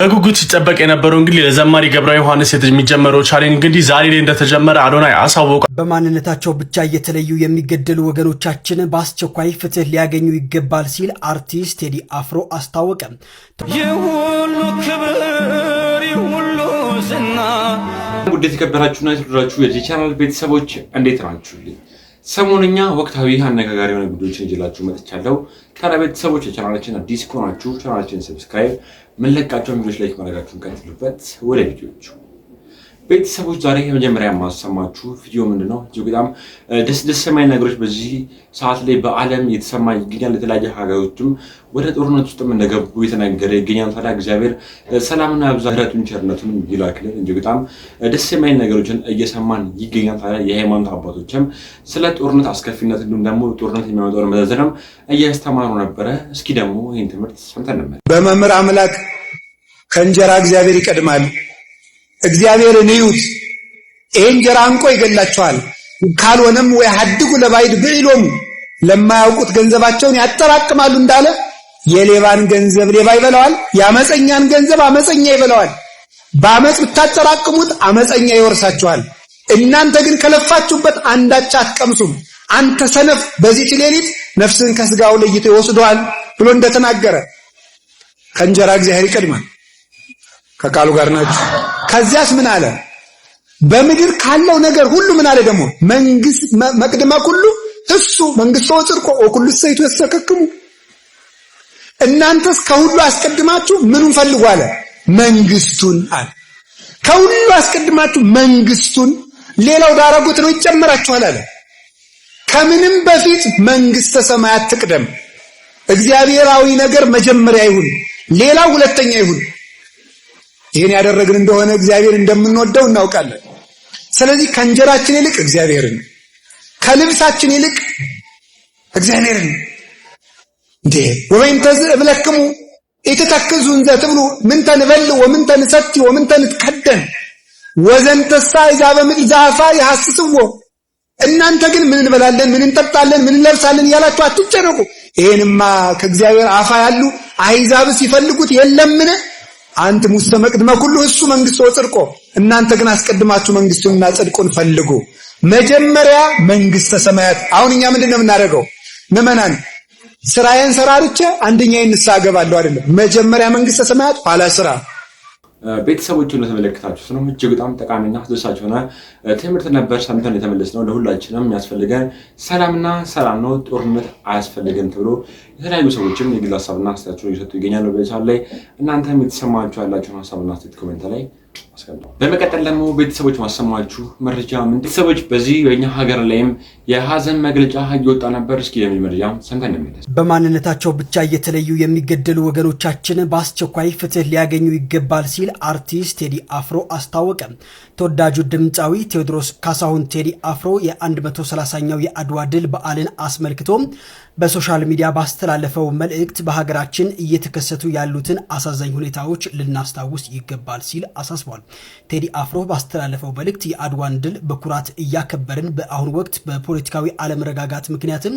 በጉጉት ሲጠበቅ የነበረው እንግዲህ ለዘማሪ ገብረ ዮሐንስ የሚጀመረው ቻሌንጅ እንግዲህ ዛሬ ላይ እንደተጀመረ አዶናይ አሳወቀ። በማንነታቸው ብቻ እየተለዩ የሚገደሉ ወገኖቻችን በአስቸኳይ ፍትህ ሊያገኙ ይገባል ሲል አርቲስት ቴዲ አፍሮ አስታወቀ። የሁሉ ክብር የሁሉ ዝና ውድ የተከበራችሁና የተወደዳችሁ የዚህ ቻናል ቤተሰቦች እንዴት ናችሁልኝ? ሰሞንኛ ወቅታዊ አነጋጋሪ የሆነ ቪዲዮዎችን ይዤላችሁ መጥቻለሁ። ታዲያ ቤተሰቦች የቻናላችን አዲስ ከሆናችሁ ቻናላችንን ሰብስክራይብ፣ ምንለቃቸው ቪዲዮዎች ላይክ ማድረጋችሁን ቀጥሉበት። ወደ ቪዲዮዎቹ ቤተሰቦች ዛሬ የመጀመሪያ የማሰማችሁ ቪዲዮ ምንድነው? እጅግ በጣም ደስ የማይል ነገሮች በዚህ ሰዓት ላይ በዓለም የተሰማ ይገኛል። የተለያየ ሀገሮችም ወደ ጦርነት ውስጥም እንደገቡ የተነገረ ይገኛል። ታዲያ እግዚአብሔር ሰላምና ምሕረቱን ቸርነቱን ይላክልን። እጅግ በጣም ደስ የማይል ነገሮችን እየሰማን ይገኛል። ታዲያ የሃይማኖት አባቶችም ስለ ጦርነት አስከፊነት እንዲሁም ደግሞ ጦርነት የሚያመጣውን መዘዝንም እያስተማሩ ነበረ። እስኪ ደግሞ ይህን ትምህርት ሰምተን እንመለስ። በመምህር አምላክ ከእንጀራ እግዚአብሔር ይቀድማል። እግዚአብሔርን እዩት። ይሄ እንጀራ እንቆ ይገላቸዋል። ካልሆነም ወይ ሀድጉ ለባይድ ብዕሎሙ ለማያውቁት ገንዘባቸውን ያጠራቅማሉ እንዳለ የሌባን ገንዘብ ሌባ ይበላዋል፣ የአመፀኛን ገንዘብ አመፀኛ ይበላዋል። በአመፅ ብታጠራቅሙት አመፀኛ ይወርሳችኋል። እናንተ ግን ከለፋችሁበት አንዳች አትቀምሱም። አንተ ሰነፍ በዚህች ሌሊት ነፍስን ከስጋው ለይቶ ይወስደዋል ብሎ እንደተናገረ ከእንጀራ እግዚአብሔር ይቀድማል። ከቃሉ ጋር ናችሁ። ከዚያስ ምን አለ? በምድር ካለው ነገር ሁሉ ምን አለ ደግሞ? መንግስት መቅደማ ሁሉ እሱ መንግስቱ ጽድቆ ወኩሉ ሰይቱ ያስተከክሙ። እናንተስ ከሁሉ አስቀድማችሁ ምኑን ፈልጉ አለ? መንግስቱን አለ። ከሁሉ አስቀድማችሁ መንግስቱን፣ ሌላው ዳረጉት ነው ይጨመራችኋል አለ። ከምንም በፊት መንግስተ ሰማያት ትቅደም። እግዚአብሔራዊ ነገር መጀመሪያ ይሁን፣ ሌላው ሁለተኛ ይሁን። ይሄን ያደረግን እንደሆነ እግዚአብሔር እንደምንወደው እናውቃለን። ስለዚህ ከእንጀራችን ይልቅ እግዚአብሔርን፣ ከልብሳችን ይልቅ እግዚአብሔርን እንዴ ወበእንተዝ እብለክሙ ኢትተክዙ እንዘ ትብሉ ምን ተንበል ወምን ተንሰቲ ወምን ተንትከደን ወዘንተሳ ኢዛ በምድር ዛፋ ያሐስስዎ። እናንተ ግን ምን እንበላለን፣ ምን እንጠጣለን፣ ምን እንለብሳለን እያላችሁ አትጨነቁ። ይሄንማ ከእግዚአብሔር አፋ ያሉ አሕዛብስ ይፈልጉት የለምን? አንተ ሙስተ መቅድመ ሁሉ እሱ መንግስቱ ጽድቆ። እናንተ ግን አስቀድማችሁ መንግስቱንና ጽድቁን ፈልጉ። መጀመሪያ መንግስተ ሰማያት። አሁን እኛ ምንድነው የምናደርገው? ምዕመናን ስራዬን ሰራርቼ አንደኛዬን ንስሐ እገባለሁ አይደለም። መጀመሪያ መንግስተ ሰማያት ኋላ ስራ። ቤተሰቦቹን እንደተመለከታችሁት ነው። እጅግ በጣም ጠቃሚና አስደሳች የሆነ ትምህርት ነበር ሰምተን የተመለስነው። ለሁላችንም የሚያስፈልገን ሰላምና ሰላም ነው፣ ጦርነት አያስፈልገን ተብሎ የተለያዩ ሰዎችም የግል ሀሳብና አስተያየታቸውን እየሰጡ ይገኛሉ በቻናል ላይ። እናንተም የተሰማችሁ ያላችሁን ሀሳብና አስተያየት ኮሜንት ላይ አስቀምጡ። በመቀጠል ደግሞ ቤተሰቦች ማሰማችሁ መረጃ ምን ቤተሰቦች በዚህ በእኛ ሀገር ላይም የሀዘን መግለጫ እየወጣ ነበር። እስኪ የሚል መረጃ ሰምተን እንመለስ። በማንነታቸው ብቻ እየተለዩ የሚገደሉ ወገኖቻችን በአስቸኳይ ፍትህ ሊያገኙ ይገባል ሲል አርቲስት ቴዲ አፍሮ አስታወቀ። ተወዳጁ ድምፃዊ ቴዎድሮስ ካሳሁን ቴዲ አፍሮ የ130ኛው የአድዋ ድል በዓልን አስመልክቶ በሶሻል ሚዲያ ባስተላለፈው መልእክት በሀገራችን እየተከሰቱ ያሉትን አሳዛኝ ሁኔታዎች ልናስታውስ ይገባል ሲል አሳስቧል። ቴዲ አፍሮ ባስተላለፈው መልእክት የአድዋን ድል በኩራት እያከበርን በአሁኑ ወቅት በፖለቲካዊ አለመረጋጋት ምክንያትም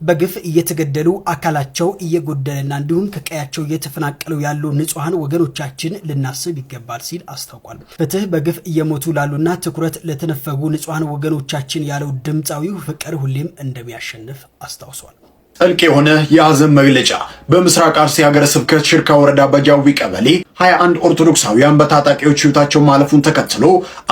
በግፍ እየተገደሉ አካላቸው እየጎደለና እንዲሁም ከቀያቸው እየተፈናቀሉ ያሉ ንጹሃን ወገኖቻችን ልናስብ ይገባል ሲል አስታውቋል። ፍትህ በግፍ እየሞቱ ላሉና ትኩረት ለተነፈጉ ንጹሃን ወገኖቻችን ያለው ድምፃዊው ፍቅር ሁሌም እንደሚያሸንፍ አስታውሷል። ጥልቅ የሆነ የሀዘን መግለጫ በምስራቅ አርሲ ሀገረ ስብከት ሽርካ ወረዳ በጃዊ ቀበሌ 21 ኦርቶዶክሳውያን በታጣቂዎች ህይወታቸው ማለፉን ተከትሎ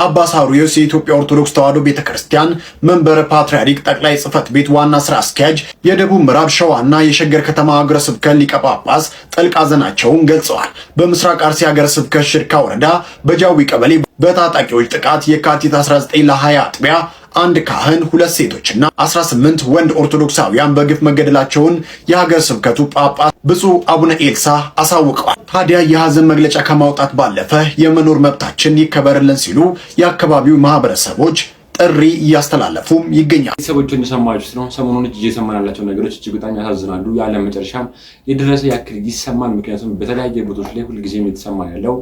አባ ሳዊሮስ የኢትዮጵያ ኦርቶዶክስ ተዋሕዶ ቤተክርስቲያን መንበረ ፓትርያርክ ጠቅላይ ጽሕፈት ቤት ዋና ስራ አስኪያጅ፣ የደቡብ ምዕራብ ሸዋና የሸገር ከተማ ሀገረ ስብከት ሊቀ ጳጳስ ጥልቅ ሀዘናቸውን ገልጸዋል። በምስራቅ አርሲ ሀገረ ስብከት ሽርካ ወረዳ በጃዊ ቀበሌ በታጣቂዎች ጥቃት የካቲት 19 ለ20 አጥቢያ አንድ ካህን፣ 2 ሴቶችና 18 ወንድ ኦርቶዶክሳውያን በግፍ መገደላቸውን የሀገረ ስብከቱ ጳጳስ ብፁዕ አቡነ ኤልሳ አሳውቀዋል። ታዲያ የሀዘን መግለጫ ከማውጣት ባለፈ የመኖር መብታችን ይከበርልን ሲሉ የአካባቢው ማህበረሰቦች ጥሪ እያስተላለፉም ይገኛል። ቤተሰቦቹ እንደሰማችሁት ነው። ሰሞኑን እየሰማን ያላቸው ነገሮች እጅግ በጣም ያሳዝናሉ። ያለ መጨረሻም የደረሰ ያክል ይሰማል። ምክንያቱም በተለያየ ቦታዎች ላይ ሁልጊዜም የተሰማ ያለው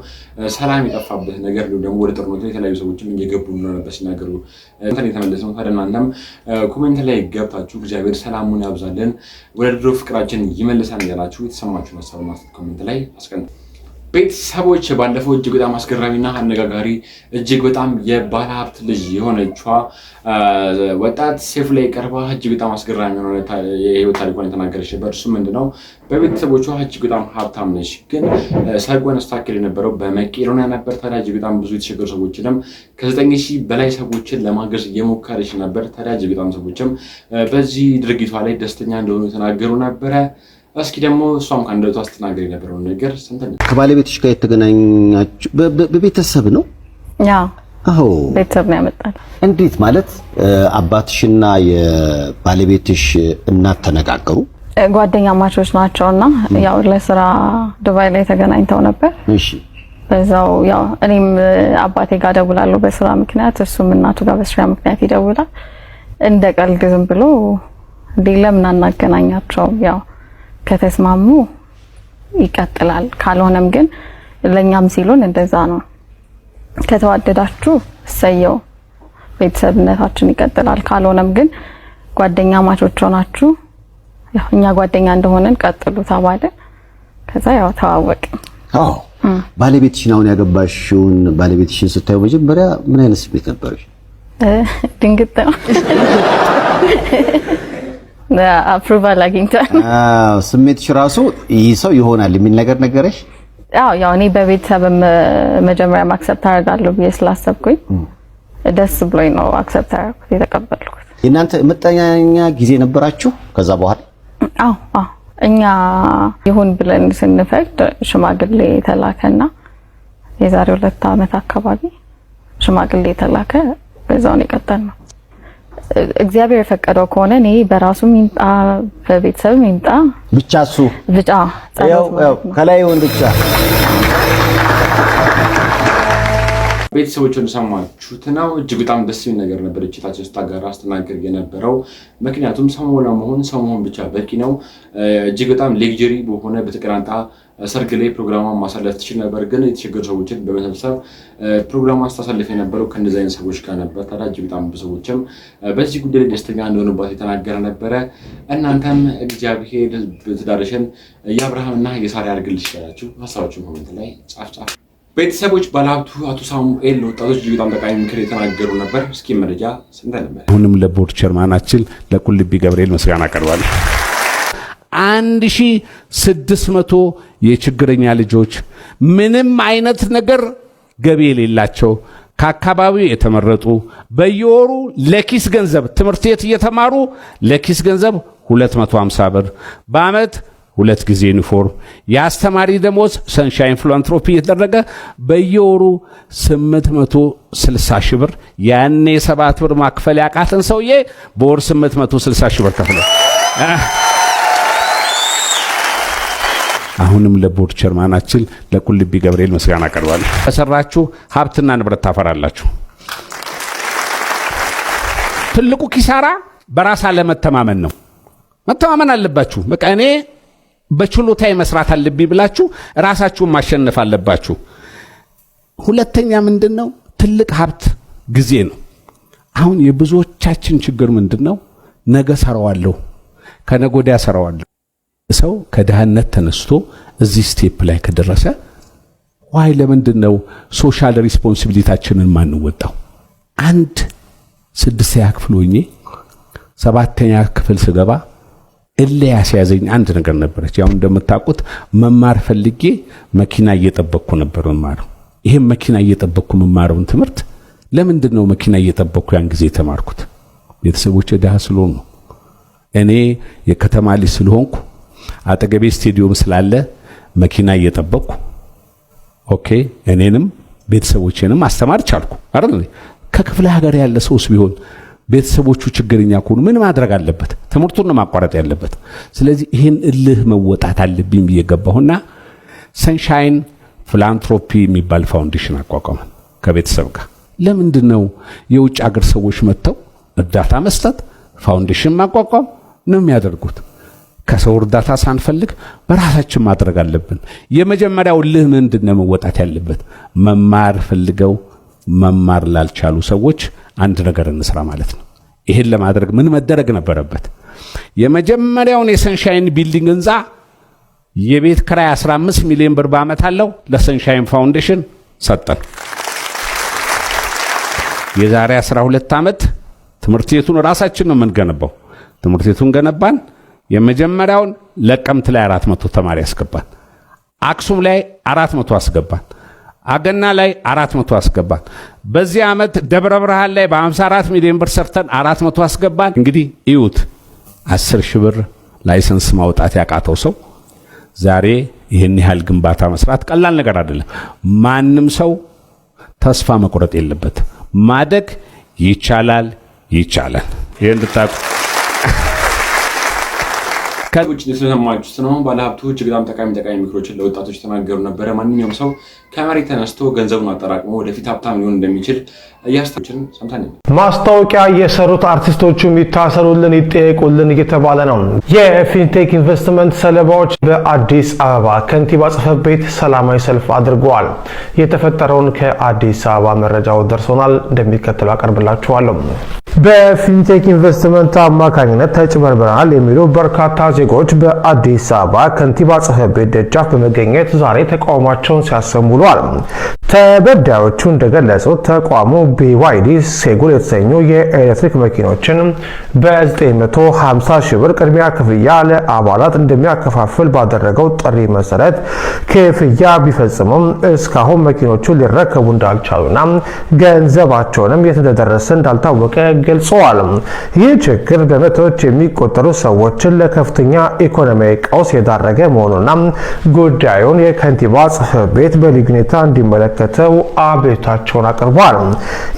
ሰላም የጠፋበት ነገር ደግሞ ወደ ጦርነቱ የተለያዩ ሰዎችም እየገቡ እንደሆነበት ሲናገሩ የተመለስነው። ታዲያ እናንተም ኮሜንት ላይ ገብታችሁ እግዚአብሔር ሰላሙን ያብዛልን፣ ወደ ድሮ ፍቅራችን ይመልሳል እያላችሁ የተሰማችሁን ሀሳብና ኮሜንት ላይ አስቀምጡ። ቤተሰቦች ባለፈው እጅግ በጣም አስገራሚና አነጋጋሪ እጅግ በጣም የባለ ሀብት ልጅ የሆነችዋ ወጣት ሴፍ ላይ ቀርባ እጅግ በጣም አስገራሚ የሆነ የህይወት ታሪኳን የተናገረች ነበር። እሱ ምንድነው በቤተሰቦቿ እጅግ በጣም ሀብታም ነች፣ ግን ሰርጓን ስታክል የነበረው በመቄዶንያ ነበር። ታዲያ እጅግ በጣም ብዙ የተቸገሩ ሰዎችንም ከ9,000 በላይ ሰዎችን ለማገዝ እየሞከረች ነበር። ታዲያ እጅግ በጣም ሰዎችም በዚህ ድርጊቷ ላይ ደስተኛ እንደሆኑ የተናገሩ ነበረ። እስኪ ደግሞ እሷም ካንደቷ አስተናገር የነበረውን ነገር ሰምተን ከባለቤትሽ ጋር የተገናኛችሁ በቤተሰብ ነው? ያው አዎ ቤተሰብ ነው ያመጣል። እንዴት ማለት አባትሽና የባለቤትሽ እናት ተነጋገሩ? ጓደኛ ማቾች ናቸውና ያው ለስራ ዱባይ ላይ ተገናኝተው ነበር። እሺ በዛው ያው እኔም አባቴ ጋር ደውላለሁ በስራ ምክንያት፣ እሱም እናቱ ጋር በስራ ምክንያት ይደውላል። እንደ ቀልድ ዝም ብሎ ለምን አናገናኛቸው ያው ከተስማሙ ይቀጥላል፣ ካልሆነም ግን ለኛም ሲሉን እንደዛ ነው። ከተዋደዳችሁ ሰየው ቤተሰብነታችን ይቀጥላል፣ ካልሆነም ግን ጓደኛ ማቾች ሆናችሁ ያው እኛ ጓደኛ እንደሆነን ቀጥሉ ተባለ። ከዛ ያው ተዋወቅ። አዎ ባለቤትሽን አሁን ያገባሽውን ባለቤትሽን ስታዩ መጀመሪያ ምን አይነት ስሜት ነበርሽ? ድንግጥ ነው። አፕሩቫል አግኝተን ስሜትሽ ራሱ ይህ ሰው ይሆናል የሚል ነገር ነገረሽ? ያው እኔ በቤተሰብ መጀመሪያ አክሰፕት አደርጋለሁ ብዬ ስላሰብኩኝ ደስ ብሎኝ ነው አክሰፕት አደረኩት የተቀበልኩት። እናንተ መጠኛኛ ጊዜ ነበራችሁ ከዛ በኋላ? አዎ እኛ ይሁን ብለን ስንፈቅድ ሽማግሌ ተላከና የዛሬ 2 ዓመት አካባቢ ሽማግሌ ተላከ። በዛው ነው የቀጠልነው። እግዚአብሔር የፈቀደው ከሆነ እኔ በራሱ ይምጣ በቤተሰብ ይምጣ ብቻ እሱ ብቻ ያው ከላይ ወንድ ብቻ። ቤተሰቦቹን ሰማችሁት ነው። እጅግ በጣም ደስ የሚል ነገር ነበር እቺታችን ስታጋራ አስተናገር የነበረው። ምክንያቱም ሰው መሆን ብቻ በቂ ነው። እጅግ በጣም ሌክጀሪ በሆነ በተቀናጣ ሰርግ ላይ ፕሮግራሟን ማሳለፍ ትችል ነበር፣ ግን የተቸገሩ ሰዎችን በመሰብሰብ ፕሮግራም ማስተላለፍ የነበረው ከእንደዚህ አይነት ሰዎች ጋር ነበር። ታዲያ እጅግ በጣም ብዙ ሰዎችም በዚህ ጉዳይ ላይ ደስተኛ እንደሆኑባት የተናገረ ነበረ። እናንተም እግዚአብሔር ትዳርሽን የአብርሃምና የሳራ ያድርግልሽ ይችላችሁ። ሀሳባችሁን ኮሜንት ላይ ጻፍ። ቤተሰቦች ባለሀብቱ አቶ ሳሙኤል ለወጣቶች እጅግ በጣም ጠቃሚ ምክር የተናገሩ ነበር። እስኪ መረጃ ሰምተን ነበር። አሁንም ለቦርድ ቸርማናችን ለቁልቢ ገብርኤል ምስጋና አቀርባለሁ። 1600 የችግረኛ ልጆች ምንም አይነት ነገር ገቢ የሌላቸው ከአካባቢው የተመረጡ በየወሩ ለኪስ ገንዘብ ትምህርት ቤት እየተማሩ ለኪስ ገንዘብ 250 ብር በአመት 2 ጊዜ ዩኒፎርም የአስተማሪ ደሞዝ ሰንሻይን ፊላንትሮፒ እየተደረገ በየወሩ 860 ሺህ ብር ያኔ 7 ብር ማክፈል ያቃተን ሰውዬ በወር 860 ሺህ ብር ከፍለ አሁንም ለቦርድ ቸርማናችን ለቁልቢ ገብርኤል ምስጋና አቀርባለሁ። ከሰራችሁ ሀብትና ንብረት ታፈራላችሁ። ትልቁ ኪሳራ በራስ አለመተማመን ነው። መተማመን አለባችሁ። በቃ እኔ በችሎታዬ መስራት አለብኝ ብላችሁ ራሳችሁን ማሸነፍ አለባችሁ። ሁለተኛ ምንድነው? ትልቅ ሀብት ጊዜ ነው። አሁን የብዙዎቻችን ችግር ምንድነው? ነገ ሰራዋለሁ፣ ከነገ ወዲያ ሰራዋለሁ። ሰው ከድህነት ተነስቶ እዚህ ስቴፕ ላይ ከደረሰ ዋይ ለምንድነው ሶሻል ሪስፖንሲቢሊቲያችንን ማንወጣው? አንድ 6ኛ ክፍል ሆኜ 7ኛ ክፍል ስገባ እልህ ያስያዘኝ አንድ ነገር ነበረች። ያው እንደምታውቁት መማር ፈልጌ መኪና እየጠበቅኩ ነበር መማር። ይሄን መኪና እየጠበቅኩ መማረውን ትምህርት ለምንድነው መኪና እየጠበቅኩ ያን ጊዜ ተማርኩት? ቤተሰቦቼ ድሃ ስለሆኑ ነው። እኔ የከተማ ልጅ ስለሆንኩ አጠገቤ ስቴዲዮም ስላለ መኪና እየጠበቅኩ ኦኬ እኔንም ቤተሰቦቼንም ማስተማር ቻልኩ አይደል? ከክፍለ ሀገር ያለ ሰውስ ቢሆን ቤተሰቦቹ ችግረኛ ከሆኑ ምን ማድረግ አለበት? ትምህርቱን ማቋረጥ ያለበት። ስለዚህ ይሄን እልህ መወጣት አለብኝ ብዬ ገባሁና ሰንሻይን ፊላንትሮፒ የሚባል ፋውንዴሽን አቋቋመን ከቤተሰብ ጋር። ለምንድነው የውጭ ሀገር ሰዎች መጥተው እርዳታ መስጠት ፋውንዴሽን ማቋቋም ነው የሚያደርጉት? ከሰው እርዳታ ሳንፈልግ በራሳችን ማድረግ አለብን። የመጀመሪያው እልህ ምንድነው መወጣት ያለበት? መማር ፈልገው መማር ላልቻሉ ሰዎች አንድ ነገር እንስራ ማለት ነው። ይሄን ለማድረግ ምን መደረግ ነበረበት? የመጀመሪያውን የሰንሻይን ቢልዲንግ ህንጻ የቤት ክራይ 15 ሚሊዮን ብር በአመት አለው ለሰንሻይን ፋውንዴሽን ሰጠን። የዛሬ 12 አመት ትምህርት ቤቱን ራሳችን ነው የምንገነባው። ትምህርት ቤቱን ገነባን። የመጀመሪያውን ለቀምት ላይ 400 ተማሪ አስገባን። አክሱም ላይ 400 አስገባን። አገና ላይ 400 አስገባን። በዚህ አመት ደብረ ብርሃን ላይ በ54 ሚሊዮን ብር ሰርተን 400 አስገባን። እንግዲህ እዩት 10 ሺህ ብር ላይሰንስ ማውጣት ያቃተው ሰው ዛሬ ይህን ያህል ግንባታ መስራት ቀላል ነገር አይደለም። ማንም ሰው ተስፋ መቁረጥ የለበት። ማደግ ይቻላል። ይህን እንድታውቁ ውጭ ስለሰማችሁት ነው። ባለሀብቱ እጅግ በጣም ጠቃሚ ምክሮችን ለወጣቶች ተናገሩ ነበር። ማንኛውም ሰው ከመሬት ተነስቶ ገንዘቡን አጠራቅሞ ወደፊት ሀብታም ሊሆን እንደሚችል እያስተማሩን ሰምተን ማስታወቂያ የሰሩት አርቲስቶቹም ይታሰሩልን ይጠየቁልን እየተባለ ነው። የፊንቴክ ኢንቨስትመንት ሰለባዎች በአዲስ አበባ ከንቲባ ጽሕፈት ቤት ሰላማዊ ሰልፍ አድርገዋል። የተፈጠረውን ከአዲስ አበባ መረጃው ደርሶናል፣ እንደሚከተለው አቀርብላችኋለሁ። በፊንቴክ ኢንቨስትመንት አማካኝነት ተጭበርብረናል የሚሉ በርካታ ዜጎች በአዲስ አበባ ከንቲባ ጽሕፈት ቤት ደጃፍ በመገኘት ዛሬ ተቃውሟቸውን ሲያሰሙ ውለዋል። ተበዳዮቹ እንደገለጹት ተቋሙ BYD ሴጉል የተሰኙ የኤሌክትሪክ መኪኖችን በ950 ሺህ ብር ቅድሚያ ክፍያ ለአባላት እንደሚያከፋፍል ባደረገው ጥሪ መሰረት ክፍያ ቢፈጽሙም እስካሁን መኪኖቹን ሊረከቡ እንዳልቻሉና ገንዘባቸውንም የት እንደደረሰ እንዳልታወቀ ገልጸዋል። ይህ ችግር በመቶዎች የሚቆጠሩ ሰዎችን ለከፍተኛ ኢኮኖሚያዊ ቀውስ የዳረገ መሆኑና ጉዳዩን የከንቲባ ጽሕፈት ቤት በልዩ ሁኔታ እንዲመለከተው አቤቱታቸውን አቅርበዋል።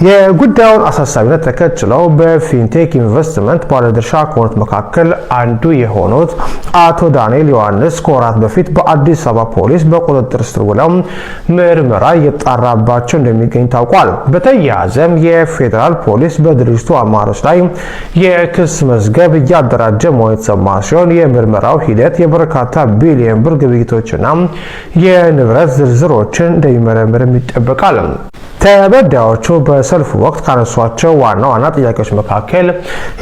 የጉዳዩን አሳሳቢነት ተከትለው በፊንቴክ ኢንቨስትመንት ባለድርሻ ከሆኑት መካከል አንዱ የሆኑት አቶ ዳንኤል ዮሐንስ ከወራት በፊት በአዲስ አበባ ፖሊስ በቁጥጥር ስር ውለው ምርመራ እየጣራባቸው እንደሚገኝ ታውቋል። በተያያዘም የፌዴራል ፖሊስ በድርጅቱ አማሮች ላይ የክስ መዝገብ እያደራጀ መሆኑ የተሰማ ሲሆን የምርመራው ሂደት የበርካታ ቢሊዮን ብር ግብይቶችና የንብረት ዝርዝሮችን እንደሚመረምርም ይጠበቃል። ተበዳዮቹ በሰልፉ ወቅት ካነሷቸው ዋና ጥያቄዎች መካከል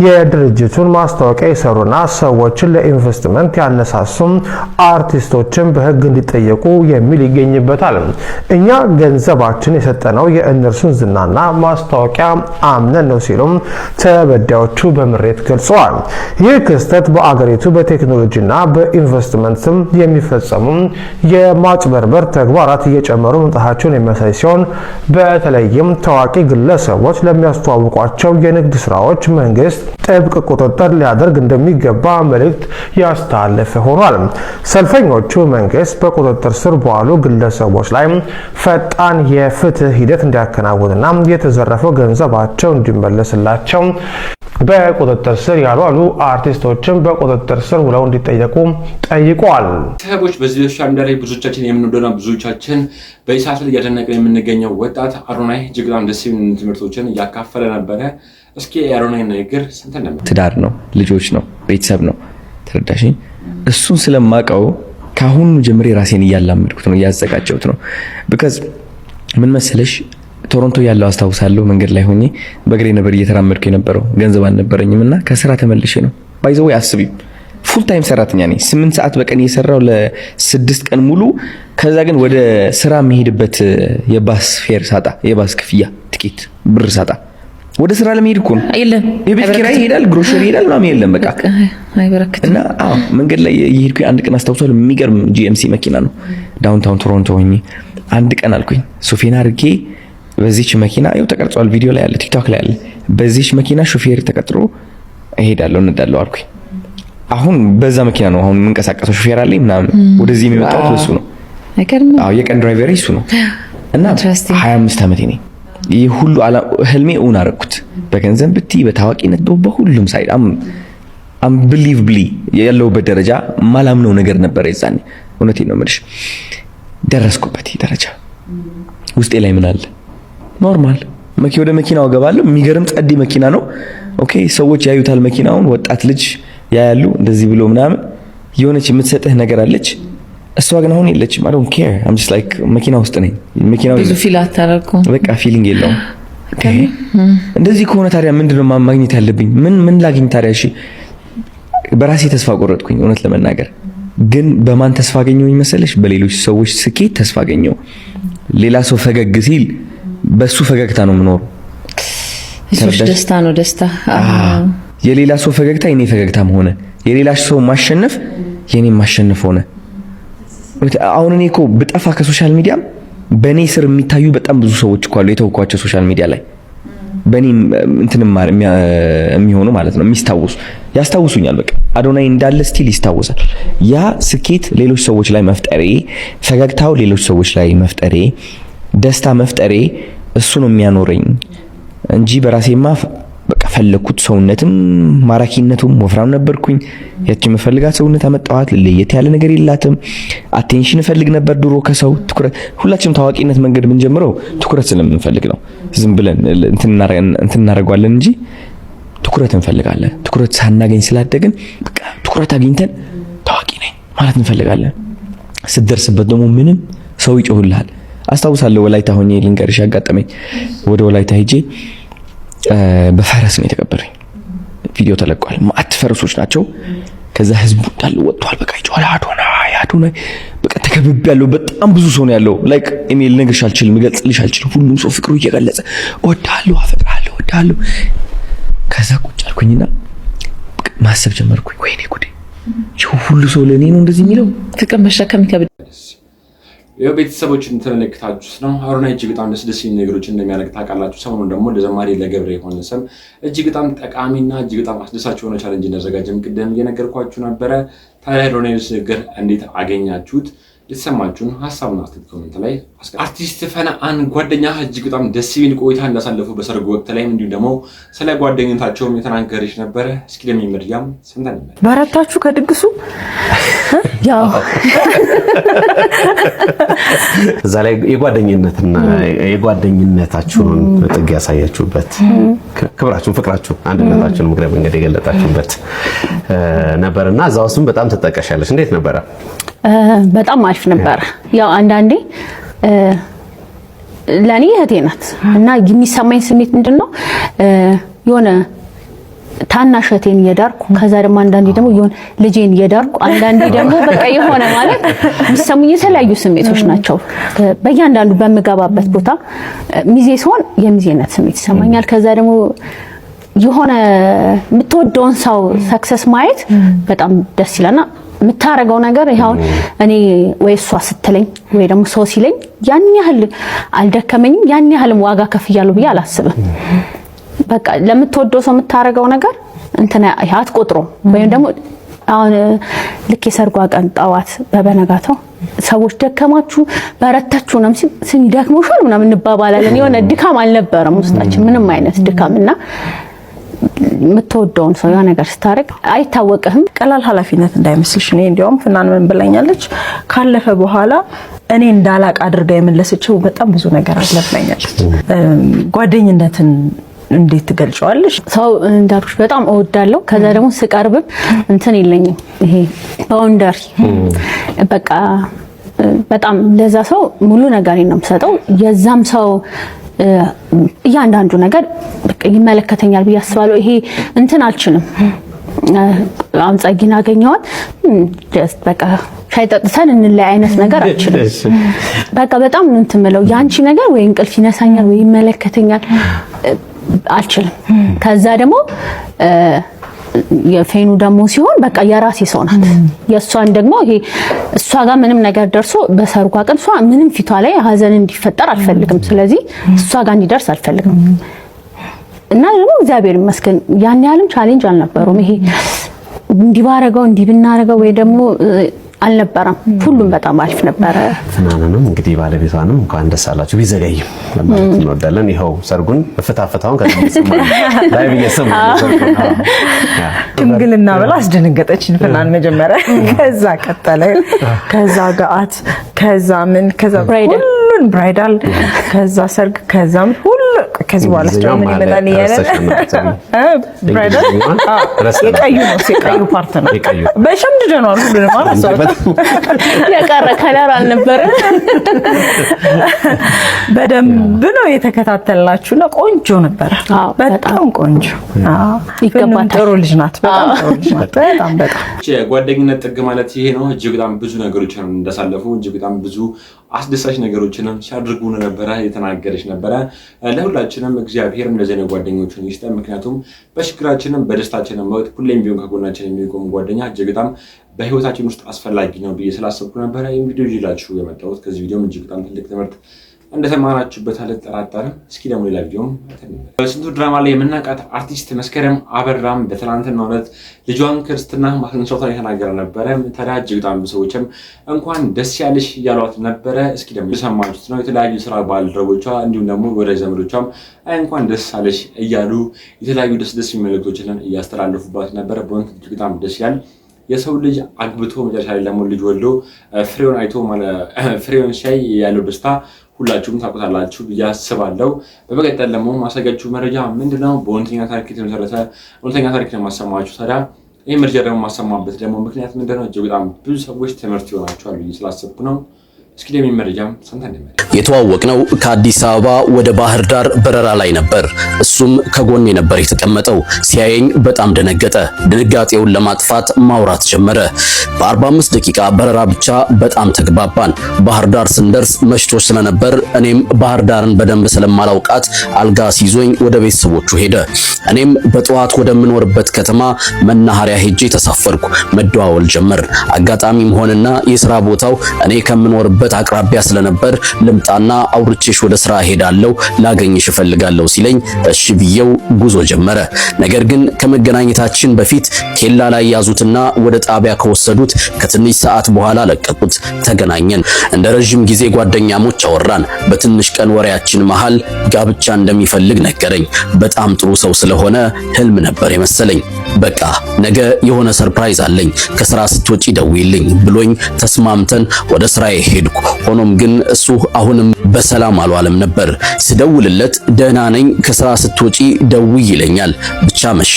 የድርጅቱን ማስታወቂያ የሰሩና ሰዎችን ለኢንቨስትመንት ያነሳሱም አርቲስቶችን በሕግ እንዲጠየቁ የሚል ይገኝበታል። እኛ ገንዘባችን የሰጠነው የእነርሱን ዝናና ማስታወቂያ አምነን ነው ሲሉም ተበዳዮቹ በምሬት ገልጸዋል። ይህ ክስተት በአገሪቱ በቴክኖሎጂና በኢንቨስትመንት ስም የሚፈጸሙ የማጭበርበር ተግባራት እየጨመሩ መምጣታቸውን የሚያሳይ ሲሆን በተለይም ታዋቂ ግለሰቦች ለሚያስተዋውቋቸው የንግድ ስራዎች መንግስት ጥብቅ ቁጥጥር ሊያደርግ እንደሚገባ መልእክት ያስተላለፈ ሆኗል። ሰልፈኞቹ መንግስት በቁጥጥር ስር በዋሉ ግለሰቦች ላይ ፈጣን የፍትህ ሂደት እንዲያከናውንና የተዘረፈው ገንዘባቸው እንዲመለስላቸው በቁጥጥር ስር ያልዋሉ አርቲስቶችን በቁጥጥር ስር ውለው እንዲጠየቁ ጠይቀዋል። ሰዎች በዚህ ሶሻል ሚዲያ ላይ ብዙዎቻችን የምንወደውና ብዙዎቻችን በኢሳት ላይ እያደነቀን የምንገኘው ወጣት አዶናይ እጅግ በጣም ደስ የሚሉ ትምህርቶችን እያካፈለ ነበረ። እስኪ የአዶናይ ንግግር ስንት ነበር? ትዳር ነው፣ ልጆች ነው፣ ቤተሰብ ነው። ተረዳሽኝ? እሱን ስለማቀው ካሁኑ ጀምሬ ራሴን እያላመድኩት ነው፣ እያዘጋጀሁት ነው። ቢካዝ ምን መሰለሽ ቶሮንቶ ያለው አስታውሳለሁ መንገድ ላይ ሆኜ በእግሬ ነበር እየተራመድኩ የነበረው። ገንዘብ አልነበረኝምና ከስራ ተመልሼ ነው ባይዘው አስቢው ፉል ታይም ሰራተኛ ነኝ። 8 ሰዓት በቀን እየሰራው ለ6 ቀን ሙሉ። ከዛ ግን ወደ ስራ መሄድበት የባስ ፌር ሳጣ፣ የባስ ክፍያ ትኬት ብር ሳጣ ወደ ስራ ለመሄድ እኮ ነው አይደለም። የቤት ኪራይ ይሄዳል፣ ግሮሰሪ ይሄዳል፣ ምናምን የለም በቃ አይበረከትም። እና እየሄድኩ አንድ ቀን አስታውሳለሁ የሚገርም GMC መኪና ነው ዳውንታውን ቶሮንቶ ሆኜ አንድ ቀን አልኩኝ ሶፌና አድርጌ በዚህች መኪና ይኸው ተቀርጿል፣ ቪዲዮ ላይ አለ፣ ቲክቶክ ላይ አለ። በዚህች መኪና ሾፌር ተቀጥሮ እሄዳለሁ እንዳለው አልኩኝ። አሁን በዛ መኪና ነው አሁን የምንቀሳቀሰው፣ ሾፌር አለኝ ምናምን። ወደዚህ የሚመጣው እሱ ነው። የቀን ድራይቨር እሱ ነው። እና 25 ዓመቴ ነኝ። ይህ ሁሉ ህልሜ እውን አደረኩት። በገንዘብ ብቲ በታዋቂነት በሁሉም ሳይድ አንብሊቭብሊ ያለውበት ደረጃ ማላምነው ነገር ነበር የዛኔ። እውነቴን ነው የምልሽ ደረስኩበት ደረጃ። ውስጤ ላይ ምን አለ? ኖርማል ወደ መኪናው ገባለሁ። የሚገርም ጸዲ መኪና ነው። ኦኬ ሰዎች ያዩታል መኪናውን፣ ወጣት ልጅ ያያሉ እንደዚህ ብሎ ምናምን። የሆነች የምትሰጥህ ነገር አለች። እሷ ግን አሁን የለችም። I don't care. I'm just like መኪና ውስጥ ነኝ። መኪናው ብዙ ፊል አታረኩም። በቃ ፊሊንግ የለውም። ኦኬ እንደዚህ ከሆነ ታዲያ ምንድነው ማግኘት ያለብኝ? ምን ላግኝ ታዲያ? እሺ በራሴ ተስፋ ቆረጥኩኝ እውነት ለመናገር ግን በማን ተስፋ አገኘሁኝ መሰለሽ? በሌሎች ሰዎች ስኬት ተስፋ አገኘሁ። ሌላ ሰው ፈገግ ሲል በሱ ፈገግታ ነው የምኖረው። እሱሽ ደስታ ነው ደስታ። የሌላ ሰው ፈገግታ የኔ ፈገግታም ሆነ፣ የሌላ ሰው ማሸነፍ የኔ ማሸነፍ ሆነ። አሁን እኔ እኮ ብጠፋ ከሶሻል ሚዲያም በኔ ስር የሚታዩ በጣም ብዙ ሰዎች እኮ አሉ የተወኳቸው ሶሻል ሚዲያ ላይ በኔ እንትንም የሚሆኑ ማለት ነው የሚስታውሱ ያስታውሱኛል። በቃ አዶናይ እንዳለ ስቲል ይስታወሳል። ያ ስኬት ሌሎች ሰዎች ላይ መፍጠሬ፣ ፈገግታው ሌሎች ሰዎች ላይ መፍጠሬ፣ ደስታ መፍጠሬ እሱ ነው የሚያኖረኝ እንጂ በራሴማ በቃ ፈለኩት። ሰውነትም ማራኪነቱም ወፍራም ነበርኩኝ። ያቺ መፈልጋት ሰውነት አመጣኋት። ለየት ያለ ነገር የላትም። አቴንሽን ፈልግ ነበር ድሮ ከሰው ትኩረት። ሁላችንም ታዋቂነት መንገድ የምንጀምረው ትኩረት ስለምንፈልግ ነው። ዝም ብለን እንትን እናደርጋለን እንጂ ትኩረት እንፈልጋለን። ትኩረት ሳናገኝ ስላደግን በቃ ትኩረት አግኝተን ታዋቂ ነኝ ማለት እንፈልጋለን። ስትደርስበት ደግሞ ምንም ሰው ይጮህልሃል። አስታውሳለሁ ወላይታ ሆኜ ልንገርሽ ያጋጠመኝ። ወደ ወላይታ ሄጄ በፈረስ ነው የተቀበረኝ። ቪዲዮ ተለቋል። ማአት ፈረሶች ናቸው። ከዛ ህዝቡ እንዳለ ወጥቷል። በቃ ይጮሃል አዶናይ በቃ ተከብቤያለሁ። በጣም ብዙ ሰው ነው ያለው። ላይክ እኔ ልነግርሽ አልችልም፣ ልገልጽልሽ አልችልም። ሁሉም ሰው ፍቅሩ እየገለጸ እወድሃለሁ፣ አፈቅርሃለሁ፣ እወድሃለሁ። ከዛ ቁጭ አልኩኝና ማሰብ ጀመርኩኝ። ወይኔ ጉዴ ሁሉ ሰው ለኔ ነው እንደዚህ የሚለው። ፍቅር መሸከም ይከብዳል። ቤተሰቦችን ተመለከታችሁት ነው። አዶናይ እጅግ በጣም ደስ የሚሉ ነገሮችን እንደሚያደርግ ታውቃላችሁ። ሰሞኑን ደግሞ ለዘማሪ ለገብረ የሆነ ሰም እጅግ በጣም ጠቃሚና እጅግ በጣም አስደሳች የሆነ ቻሌንጅ እንደዘጋጀም ቅድም እየነገርኳችሁ ነበረ። ታዲያ አዶናይ ንግግር እንዴት አገኛችሁት? የተሰማችሁን ሀሳብና አስተያየት ኮሜንት ላይ አስቀምጡ። አርቲስት ፈናአን ጓደኛ እጅግ በጣም ደስ የሚል ቆይታ እንዳሳለፉ በሰርጉ ወቅት ላይ እንዲሁም ደግሞ ስለ ጓደኝነታቸውም የተናገረች ነበረ። እስኪ ለሚመርያም ሰምተን እንመለስ። በረታችሁ ከድግሱ ያው እዛ ላይ የጓደኝነታችሁን ጥግ ያሳያችሁበት ክብራችሁን፣ ፍቅራችሁን፣ አንድነታችሁን ምግረ መንገድ የገለጣችሁበት ነበርና እዛ ውስጥም በጣም ትጠቀሻለች። እንዴት ነበረ? በጣም አሪፍ ነበር። ያው አንዳንዴ ለኔ እህቴ ናት እና የሚሰማኝ ስሜት ምንድነው የሆነ ታናሽ እህቴን እየዳርኩ ከዛ ደግሞ አንዳንዴ ደግሞ የሆነ ልጄን እየዳርኩ አንዳንዴ ደግሞ በቃ የሆነ ማለት የሚሰሙኝ የተለያዩ ስሜቶች ናቸው። በእያንዳንዱ በምገባበት ቦታ ሚዜ ሲሆን የሚዜነት ስሜት ይሰማኛል። ከዛ ደግሞ የሆነ የምትወደውን ሰው ሰክሰስ ማየት በጣም ደስ ይላልና የምታረገው ነገር ይሄው እኔ ወይ እሷ ስትለኝ ወይ ደግሞ ሰው ሲለኝ ያን ያህል አልደከመኝም፣ ያን ያህል ዋጋ ከፍያለሁ ብዬ አላስብም። በቃ ለምትወደው ሰው የምታረገው ነገር እንትና አትቆጥሮም። ወይም ደግሞ አሁን ልክ የሰርጓ ቀን ጠዋት በበነጋታው ሰዎች ደከማችሁ በረታችሁ ነው ሲል ደክሞሻል ምናምን እንባባላለን። የሆነ ድካም አልነበረም ውስጣችን ምንም አይነት ድካምና የምትወደውን ሰው ያ ነገር ስታረግ አይታወቅህም። ቀላል ኃላፊነት እንዳይመስልሽ። እኔ እንዲያውም ፍናን ምን ብለኛለች፣ ካለፈ በኋላ እኔ እንዳላቅ አድርጋ የመለሰችው በጣም ብዙ ነገር አለብኛለች። ጓደኝነትን እንዴት ትገልጫዋለሽ? ሰው እንዳልኩሽ በጣም እወዳለሁ። ከዛ ደግሞ ስቀርብም እንትን የለኝም ይሄ ባውንደሪ በቃ በጣም ለዛ ሰው ሙሉ ነገሬን ነው የምሰጠው። የዛም ሰው እያንዳንዱ ነገር በቃ ይመለከተኛል ብዬ አስባለሁ። ይሄ እንትን አልችልም። አሁን ጸጊን አገኘዋት ጀስት በቃ ሻይ ጠጥተን እንለይ አይነት ነገር አልችልም። በቃ በጣም እንትን ምለው ያንቺ ነገር ወይ እንቅልፍ ይነሳኛል ወይ ይመለከተኛል አልችልም። ከዛ ደግሞ የፌኑ ደግሞ ሲሆን በቃ የራሴ ሰው ናት። የሷን ደግሞ ይሄ እሷ ጋር ምንም ነገር ደርሶ በሰርጓ ቀን እሷ ምንም ፊቷ ላይ ሀዘን እንዲፈጠር አልፈልግም። ስለዚህ እሷ ጋር እንዲደርስ አልፈልግም እና ደግሞ እግዚአብሔር ይመስገን ያን ያህልም ቻሌንጅ አልነበረውም። ይሄ እንዲባረገው እንዲብናረገው ወይ ደግሞ አልነበረም። ሁሉም በጣም አሪፍ ነበረ። ፍናንንም እንግዲህ ባለቤቷንም እንኳን ደስ አላችሁ ቢዘገይም ማለት እንወዳለን። ይኸው ሰርጉን በፍታፍታውን ከዚህ ላይ በየሰሙ ድንግልና ብላ አስደነገጠችን ፍናን መጀመሪያ። ከዛ ቀጠለ፣ ከዛ ጋአት፣ ከዛ ምን፣ ከዛ ሁሉን ብራይዳል፣ ከዛ ሰርግ፣ ከዛም ሁሉ ከዚህ በኋላ ምን ይመጣል ያለ ብራይደር የቀዩ ነው የቀዩ ፓርት ነው በሸምድደ ነው ሁሉንም አራሰው የቀረ ከለር አልነበረ በደንብ ነው የተከታተልናችሁና ቆንጆ ነበር በጣም ቆንጆ ይገባታል ጥሩ ልጅ ናት በጣም ጥሩ ልጅ ናት በጣም የጓደኝነት ጥግ ማለት ይሄ ነው እጅግ በጣም ብዙ ነገሮችን እንዳሳለፉ እጅግ በጣም ብዙ አስደሳች ነገሮችንም ሲያደርጉ ነበር የተናገረች ነበር ለሁላችንም እግዚአብሔር እንደዚህ ነው ጓደኞቹን ይስጠን ምክንያቱም በችግራችንም በደስታችንም ወቅት ሁሌም ቢሆን ከጎናችን የሚቆም ጓደኛ እጅግ በጣም በህይወታችን ውስጥ አስፈላጊ ነው ብዬ ስላሰብኩ ነበር ይሄን ቪዲዮ ይላችሁ የመጣሁት ከዚህ ቪዲዮም እጅግ በጣም ትልቅ ትምህርት እንደተማራችሁበት አልጠራጠርም እስኪ ደግሞ ሌላ ቪዲዮ በስንቱ ድራማ ላይ የምናውቃት አርቲስት መስከረም አበራም በትናንትናው ዕለት ልጇን ክርስትና ማስነሳቷን የተናገረ ነበር ታዲያ እጅግ በጣም ሰዎችም እንኳን ደስ ያለሽ ያሏት ነበር እስኪ ደግሞ የሰማችሁት ነው የተለያዩ ስራ ባልደረቦቿ እንዲሁም ደግሞ ወዳጅ ዘመዶቿም እንኳን ደስ አለሽ እያሉ የተለያዩ ደስ መልእክቶችን እያስተላለፉባት ነበር በእውነት እጅግ በጣም ደስ ይላል የሰው ልጅ አግብቶ መጨረሻ ላይ ደግሞ ልጅ ወልዶ ፍሬውን አይቶ ፍሬውን ሻይ ያለው ደስታ ሁላችሁም ታውቁታላችሁ ያስባለው በመቀጠል ደግሞ ማሳያችሁ መረጃ ምንድነው በእውነተኛ ታሪክ የተመሰረተ እውነተኛ ታሪክ ነው ማሰማችሁ ታዲያ ይሄ መረጃ ደግሞ ማሰማበት ደግሞ ምክንያት ምንድነው እጅግ በጣም ብዙ ሰዎች ትምህርት ይሆናቸዋል ብዬ ስላሰብኩ ነው እስኪ ደም መረጃም ሰምተን የተዋወቅነው ከአዲስ አበባ ወደ ባህር ዳር በረራ ላይ ነበር እሱም ከጎኔ ነበር የተቀመጠው ሲያየኝ በጣም ደነገጠ ድንጋጤውን ለማጥፋት ማውራት ጀመረ በ45 ደቂቃ በረራ ብቻ በጣም ተግባባን ባህር ዳር ስንደርስ መሽቶ ስለነበር እኔም ባህር ዳርን በደንብ ስለማላውቃት አልጋ ሲዞኝ ወደ ቤተሰቦቹ ሄደ እኔም በጠዋት ወደምኖርበት ከተማ መናኸሪያ ሄጄ ተሳፈርኩ መደዋወል ጀመር አጋጣሚም ሆነና የሥራ ቦታው እኔ ከምኖርበት አቅራቢያ ስለነበር ልምጣና አውርቼሽ ወደ ስራ ሄዳለሁ ላገኝሽ እፈልጋለሁ ሲለኝ እሺ ብየው ጉዞ ጀመረ ነገር ግን ከመገናኘታችን በፊት ኬላ ላይ ያዙትና ወደ ጣቢያ ከወሰዱት ከትንሽ ሰዓት በኋላ ለቀቁት ተገናኘን እንደ ረጅም ጊዜ ጓደኛሞች አወራን በትንሽ ቀን ወሬያችን መሃል ጋብቻ እንደሚፈልግ ነገረኝ በጣም ጥሩ ሰው ስለሆነ ህልም ነበር የመሰለኝ በቃ ነገ የሆነ ሰርፕራይዝ አለኝ ከስራ ስትወጪ ደውይልኝ ብሎኝ ተስማምተን ወደ ስራዬ ሄድኩ ሆኖም ግን እሱ አሁንም በሰላም አልዋለም ነበር ስደውልለት ደህና ነኝ ከስራ ስትወጪ ደውይ ይለኛል ብቻ መሸ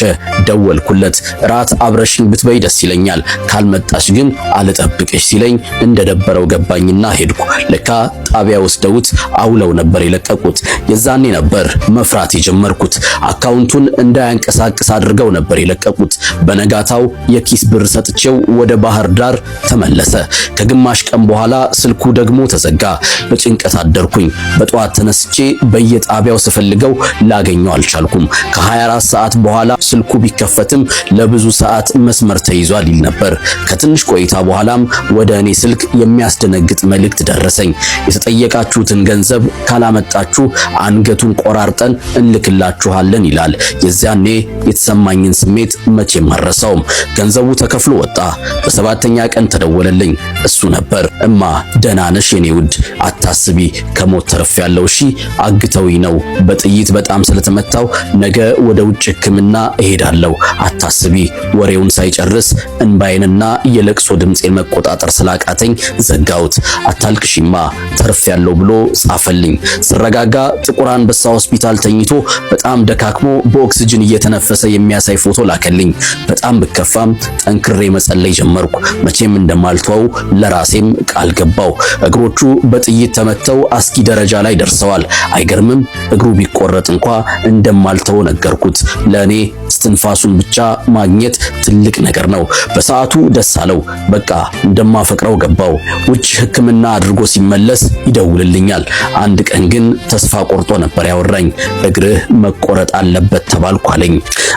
ደወልኩለት ራት አብረሽኝ ብትበይ ደስ ይለኛል ካልመጣሽ ግን አልጠብቅሽ ሲለኝ እንደደበረው ገባኝና ሄድኩ ለካ ጣቢያ ወስደውት አውለው ነበር የለቀቁት የዛኔ ነበር መፍራት የጀመርኩት አካውንቱን እንዳያንቀሳቅስ አድርገው ነበር የለቀቁት በነጋታው የኪስ ብር ሰጥቼው ወደ ባህር ዳር ተመለሰ ከግማሽ ቀን በኋላ ስልኩ ደግሞ ተዘጋ በጭንቀት አደርኩኝ በጧት ተነስቼ በየጣቢያው ስፈልገው ላገኘው አልቻልኩም ከ24 ሰዓት በኋላ ስልኩ ቢከፈትም ለብዙ ሰዓት መስመር ተይዟል ይል ነበር ከትንሽ ቆይታ በኋላም ወደ እኔ ስልክ የሚያስደነግጥ መልእክት ደረሰኝ የተጠየቃችሁትን ገንዘብ ካላመጣችሁ አንገቱን ቆራርጠን እንልክላችኋለን ይላል የዚያኔ የተሰማኝን ስሜት መቼም አልረሳውም ገንዘቡ ተከፍሎ ወጣ በሰባተኛ ቀን ተደወለልኝ እሱ ነበር እማ ደህና ነሽ የኔ ውድ አታስቢ ከሞት ተርፍ ያለው እሺ አግተውኝ ነው በጥይት በጣም ስለተመታው ነገ ወደ ውጭ ሕክምና እሄዳለሁ አታስቢ ወሬውን ሳይጨርስ እንባይንና የለቅሶ ድምጼን መቆጣጠር ስላቃተኝ ዘጋውት አታልቅሽማ ተርፍ ያለው ብሎ ጻፈልኝ ስረጋጋ ጥቁር አንበሳ ሆስፒታል ተኝቶ በጣም ደካክሞ በኦክሲጅን እየተነፈሰ የሚያሳይ ፎቶ ላከልኝ በጣም ብከፋም ጠንክሬ መጸለይ ጀመርኩ መቼም እንደማልተው ለራሴም ቃል ገባው እግሮቹ በጥይት ተመተው አስኪ ደረጃ ላይ ደርሰዋል አይገርምም እግሩ ቢቆረጥ እንኳን እንደማልተው ነገርኩት ለኔ እስትንፋሱን ብቻ ማግኘት ትልቅ ነገር ነው በሰዓቱ ደስ አለው በቃ እንደማፈቅረው ገባው ውጭ ሕክምና አድርጎ ሲመለስ ይደውልልኛል አንድ ቀን ግን ተስፋ ቆርጦ ነበር ያወራኝ እግርህ መቆረጥ አለበት ተባልኩ አለኝ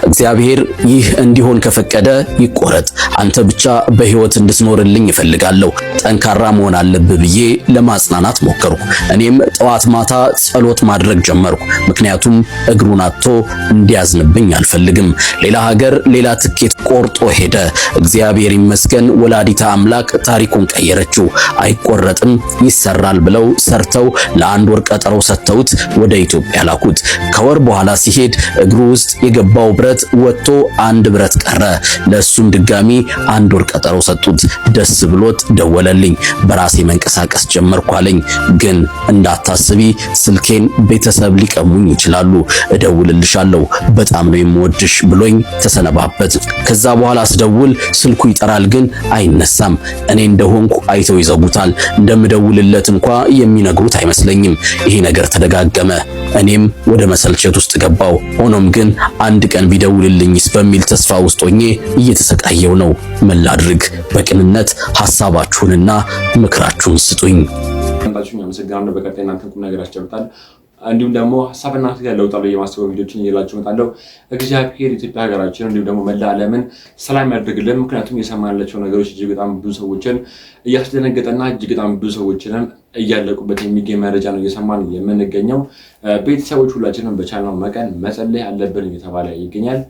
እግዚአብሔር ይህ እንዲሆን ከፈቀደ ይቆረጥ አንተ ብቻ በህይወት እንድትኖርልኝ እፈልጋለሁ ጠንካራ መሆን አለብህ ብዬ ለማጽናናት ሞከርኩ እኔም ጠዋት ማታ ጸሎት ማድረግ ጀመርኩ ምክንያቱም እግሩን አጥቶ እንዲያዝንብኝ አልፈልግም ሌላ ሀገር ሌላ ትኬት ቆርጦ ሄደ እግዚአብሔር ይመስገን ወላዲታ አምላክ ታሪኩን ቀየረችው አይቆረጥም ይሰራል ብለው ሰርተው ለአንድ ወር ቀጠሮ ሰጥተውት ወደ ኢትዮጵያ ላኩት ከወር በኋላ ሲሄድ እግሩ ውስጥ የገባው ብረት ወጥቶ አንድ ብረት ቀረ ለሱም ድጋሚ 1 ወር ቀጠሮ ሰጡት። ደስ ብሎት ደወለልኝ። በራሴ መንቀሳቀስ ጀመርኳለኝ። ግን እንዳታስቢ ስልኬን ቤተሰብ ሊቀሙኝ ይችላሉ፣ እደውልልሻለሁ፣ በጣም ነው የምወድሽ ብሎኝ ተሰነባበት። ከዛ በኋላ አስደውል ስልኩ ይጠራል ግን አይነሳም። እኔ እንደሆንኩ አይተው ይዘጉታል። እንደምደውልለት እንኳን የሚነግሩት አይመስለኝም። ይሄ ነገር ተደጋገመ። እኔም ወደ መሰልቸት ውስጥ ገባው። ሆኖም ግን አንድ ቀን ቢደውልልኝስ በሚል ተስፋ ውስጥ ሆኜ እየተሰቃየው ነው። ምን ላድርግ? በቅንነት ሐሳባችሁንና ምክራችሁን ስጡኝ። አንታችሁኝ አመሰግናለሁ። በቀጣይ እናንተን ቁም ነገር አስጨብጣለሁ። እንዲሁም ደግሞ ሐሳብና ትግል ለውጣለሁ የማስተዋወቅ ቪዲዮችን እየላችሁ መጣለሁ። እግዚአብሔር ኢትዮጵያ ሀገራችን እንዲሁም ደግሞ መላ ዓለምን ሰላም ያድርግልን። ምክንያቱም የሰማናቸው ነገሮች እጅግ በጣም ብዙ ሰዎችን እያስደነገጠና እጅግ በጣም ብዙ ሰዎችንም እያለቁበት የሚገኝ መረጃ ነው እየሰማን የምንገኘው። ቤተሰቦች ሁላችንም በቻልነው መጠን መጸለይ አለብን እየተባለ ይገኛል።